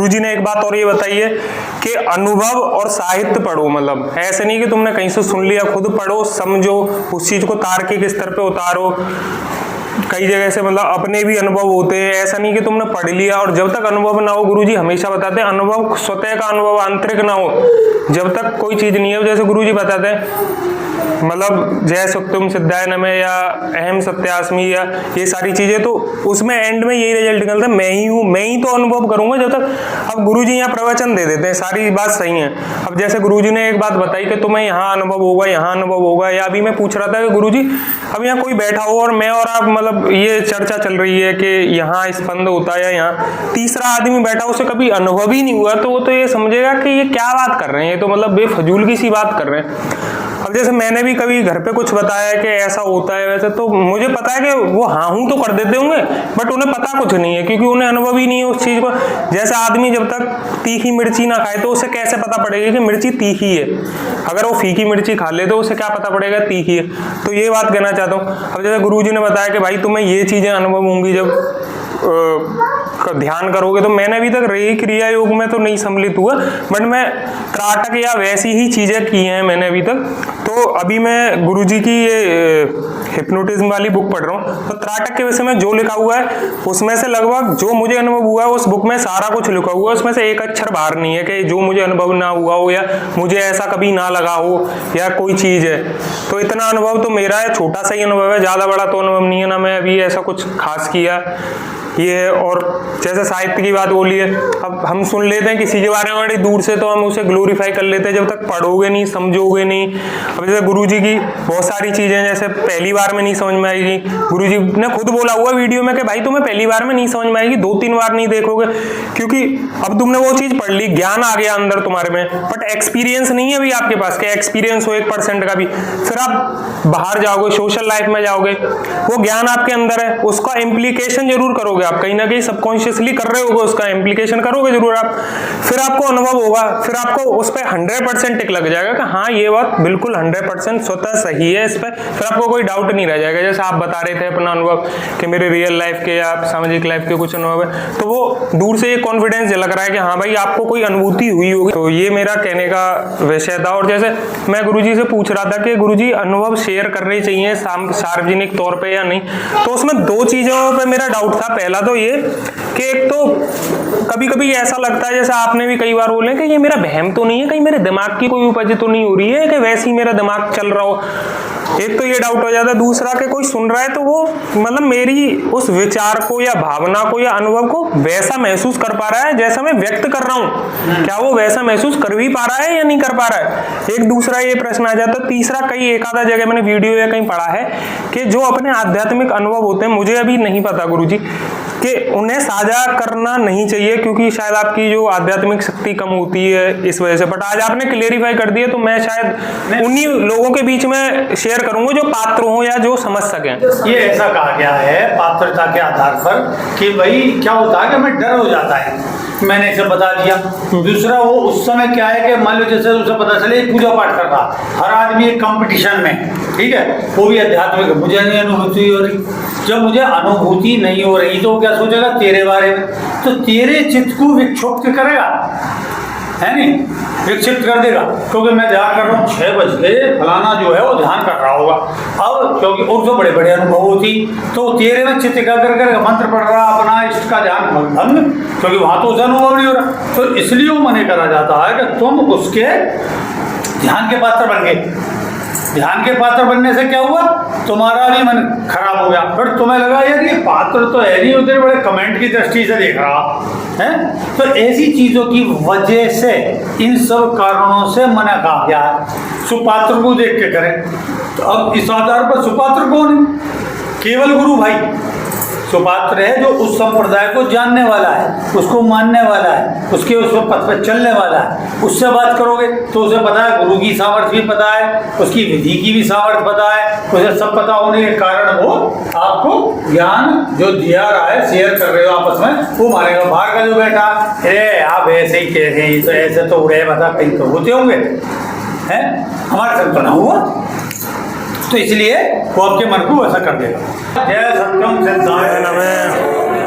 गुरुजी ने एक बात और ये बताई है कि अनुभव और साहित्य पढ़ो, मतलब ऐसे नहीं कि तुमने कहीं से सुन लिया, खुद पढ़ो, समझो, उस चीज को तार्किक स्तर पे उतारो। कई जगह से मतलब अपने भी अनुभव होते हैं, ऐसा नहीं कि तुमने पढ़ लिया और जब तक अनुभव ना हो, गुरुजी हमेशा बताते हैं अनुभव स्वतः का अनुभव आंतरिक ना हो जब तक कोई चीज नहीं है। जैसे गुरुजी बताते हैं मतलब जय सुक्तम सिद्धाय नमः या अहम सत्यास्मि या ये सारी चीजें, तो उसमें एंड में यही रिजल्ट निकलता है, मैं ही हूँ, मैं ही तो अनुभव करूंगा जब तक। अब गुरुजी यहाँ प्रवचन दे देते हैं, सारी बात सही है। अब जैसे गुरुजी ने एक बात बताई कि तुम्हें यहाँ अनुभव होगा, यहाँ अनुभव होगा, या अभी मैं पूछ रहा था कि गुरुजी अब यहाँ कोई बैठा हो और मैं और आप मतलब ये चर्चा चल रही है कि यहाँ स्पंद होता है या यहाँ तीसरा आदमी बैठा, उसे कभी अनुभव ही नहीं हुआ, तो वो तो ये समझेगा कि ये क्या बात कर रहे हैं, ये तो मतलब बेफजूल की सी बात कर रहे हैं। अब जैसे मैंने भी कभी घर पे कुछ बताया कि ऐसा होता है वैसे, तो मुझे पता है कि वो हाँ हूं तो कर देते होंगे, बट उन्हें पता कुछ नहीं है क्योंकि उन्हें अनुभव ही नहीं है उस चीज को। जैसे आदमी जब तक तीखी मिर्ची ना खाए तो उसे कैसे पता पड़ेगा कि मिर्ची तीखी है, अगर वो फीकी मिर्ची खा ले तो उसे क्या पता पड़ेगा तीखी है। तो ये बात कहना चाहता हूँ। अब जैसे गुरुजी ने बताया कि भाई तुम्हें ये चीजें अनुभव होंगी जब ध्यान करोगे, तो मैंने अभी तक रही क्रिया योग में तो नहीं सम्मिलित हुआ, बट मैं त्राटक या वैसी ही चीजें की हैं मैंने अभी तक। तो अभी मैं गुरुजी की ये हिप्नोटिज्म वाली बुक पढ़ रहा हूँ, तो त्राटक के विषय में जो लिखा हुआ है उसमें से लगभग जो मुझे अनुभव हुआ है उस बुक में सारा कुछ लिखा हुआ है, उसमें से एक अक्षर बाहर नहीं है कि जो मुझे अनुभव ना हुआ हो या मुझे ऐसा कभी ना लगा हो या कोई चीज है। तो इतना अनुभव तो मेरा है, छोटा सा ही अनुभव है, ज्यादा बड़ा तो अनुभव नहीं है ना मैं अभी ऐसा कुछ खास किया ये है। और जैसे साहित्य की बात बोली है, अब हम सुन लेते हैं किसी के बारे में बड़ी दूर से तो हम उसे ग्लोरीफाई कर लेते हैं, जब तक पढ़ोगे नहीं समझोगे नहीं। अब जैसे गुरुजी की बहुत सारी चीजें जैसे पहली बार में नहीं समझ में आएगी, गुरुजी ने खुद बोला हुआ वीडियो में कि भाई तुम्हें पहली बार में नहीं समझ में आएगी, 2-3 बार नहीं देखोगे, क्योंकि अब तुमने वो चीज पढ़ ली, ज्ञान आ गया अंदर तुम्हारे में, बट एक्सपीरियंस नहीं है अभी आपके पास, क्या एक्सपीरियंस हो 1% का भी। फिर आप बाहर जाओगे, सोशल लाइफ में जाओगे, वो ज्ञान आपके अंदर है, उसका इम्प्लीकेशन जरूर करोगे आप, कहीं ना कहीं सबकॉन्शियसली कर रहे होगे, उसका इम्प्लीकेशन करोगे जरूर आप, फिर आपको अनुभव होगा, फिर आपको उस पर 100% टिक लग जाएगा कि हाँ ये बात बिल्कुल 100% स्वतः सही है इस पर, फिर आपको कोई डाउट नहीं रह जाएगा। जैसे आप बता रहे थे अपना अनुभव कि मेरे रियल लाइफ के या सामाजिक लाइफ के कुछ अनुभव है, तो वो दूर से ये कॉन्फिडेंस झलक रहा है कि हाँ भाई आपको कोई अनुभूति हुई होगी। तो ये मेरा कहने का विषय था। और जैसे मैं गुरुजी से पूछ रहा था कि गुरुजी अनुभव शेयर करने चाहिए सार्वजनिक तौर पे या नहीं, तो उसमें 2 चीजों पे मेरा डाउट था। पहला तो ये कि एक तो कभी कभी ऐसा लगता है, जैसे आपने भी कई बार बोले कि ये मेरा वहम तो नहीं है, कहीं मेरे दिमाग की कोई उपज तो नहीं हो रही है कि वैसे ही मेरा दिमाग चल रहा हो, एक तो ये डाउट हो जाता है। दूसरा कि कोई सुन रहा है तो वो मतलब मेरी उस विचार को या भावना को या अनुभव को वैसा महसूस कर पा रहा है जैसा मैं व्यक्त कर रहा हूँ, क्या वो वैसा महसूस कर भी पा रहा है या नहीं कर पा रहा है, एक दूसरा ये प्रश्न आ जाता है। तीसरा कई एक आधा जगह मैंने वीडियो या कहीं पढ़ा है कि जो अपने आध्यात्मिक अनुभव होते हैं, मुझे अभी नहीं पता गुरुजी, कि उन्हें साझा करना नहीं चाहिए क्योंकि शायद आपकी जो आध्यात्मिक शक्ति कम होती है इस वजह से, बट आज आपने क्लेरिफाई कर दिया तो मैं शायद उन्हीं लोगों के बीच में शेयर करूंगा जो पात्र हो या जो समझ सकें। ये ऐसा कहा गया है पात्रता के आधार पर कि भाई क्या होता है कि हमें डर हो जाता है, मैंने इसे बता दिया। दूसरा वो उस समय क्या है कि मान लो जैसे उसे पता चले पूजा पाठ कर रहा, हर आदमी एक कंपटीशन में, ठीक है, वो भी आध्यात्मिक, मुझे नहीं अनुभूति हो रही। जब मुझे अनुभूति नहीं हो रही तो क्या सोचेगा तेरे बारे में, तो तेरे चित्त को विक्षुब्ध करेगा, है नहीं, विक्षिप्त कर देगा, क्योंकि मैं ध्यान कर रहा हूँ 6 बजे फलाना जो है वो ध्यान कर रहा होगा। अब क्योंकि और तो बड़े बड़े अनुभव होती तो तेरे में चित्त एकाग्र कर मंत्र पढ़ रहा अपना इष्ट का ध्यान भंग, क्योंकि वहां तो उसे अनुभव नहीं हो रहा। तो इसलिए वो मने करा जाता है कि तुम उसके ध्यान के पात्र बन गए। ध्यान के पात्र बनने से क्या हुआ, तुम्हारा भी मन खराब हो गया, फिर तुम्हें लगा यार ये पात्र तो है नहीं, उधर बड़े कमेंट की दृष्टि से देख रहा है। तो ऐसी चीजों की वजह से इन सब कारणों से मना कहा गया है सुपात्र को देख के करें। तो अब इस आधार पर सुपात्र कौन है, केवल गुरु भाई सुपात्र है जो उस संप्रदाय को जानने वाला है, उसको मानने वाला है, उसके उस पथ पर चलने वाला है। उससे बात करोगे तो उसे पता है, गुरु की सामर्थ्य भी पता है, उसकी विधि की भी सामर्थ्य पता है, उसे सब पता होने के कारण वो आपको ज्ञान जो दिया रहा है शेयर कर रहे हो आपस में, वो मानेगा। बाहर का जो बैठा अरे आप ऐसे ही कह रहे हैं, तो ऐसे तो उड़े बता कहीं तो होते होंगे, हैं हमारे संग तो ना हुआ, तो इसलिए वो आपके मन को ऐसा कर देगा। जय सत्यम सिद्धाय नमः।